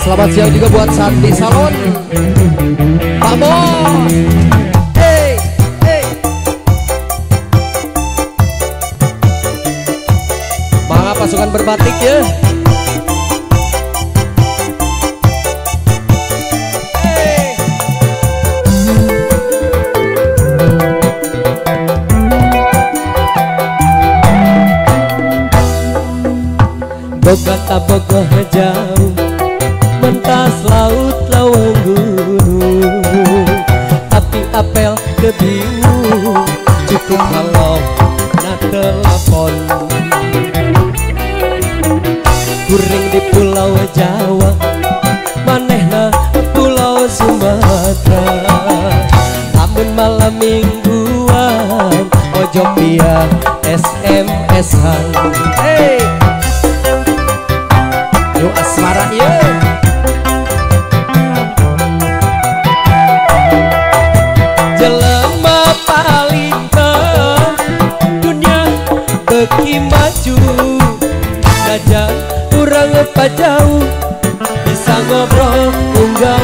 Selamat siang juga buat Santi Salon, Pak Bos. Hey, hey. Mangga pasukan berbatik ya. Hey. Boga tabogoh jauh mentas laut lawang gunung, tapi apel kebingung cukup kalau na telepon. Kuring di pulau Jawa, manehna pulau Sumatera. Lamun malam mingguan ojo via SMS-an. Hey, yuk asmara ya. Jelema paling ke dunia beki maju, jajan kurang apa jauh bisa ngobrol unggal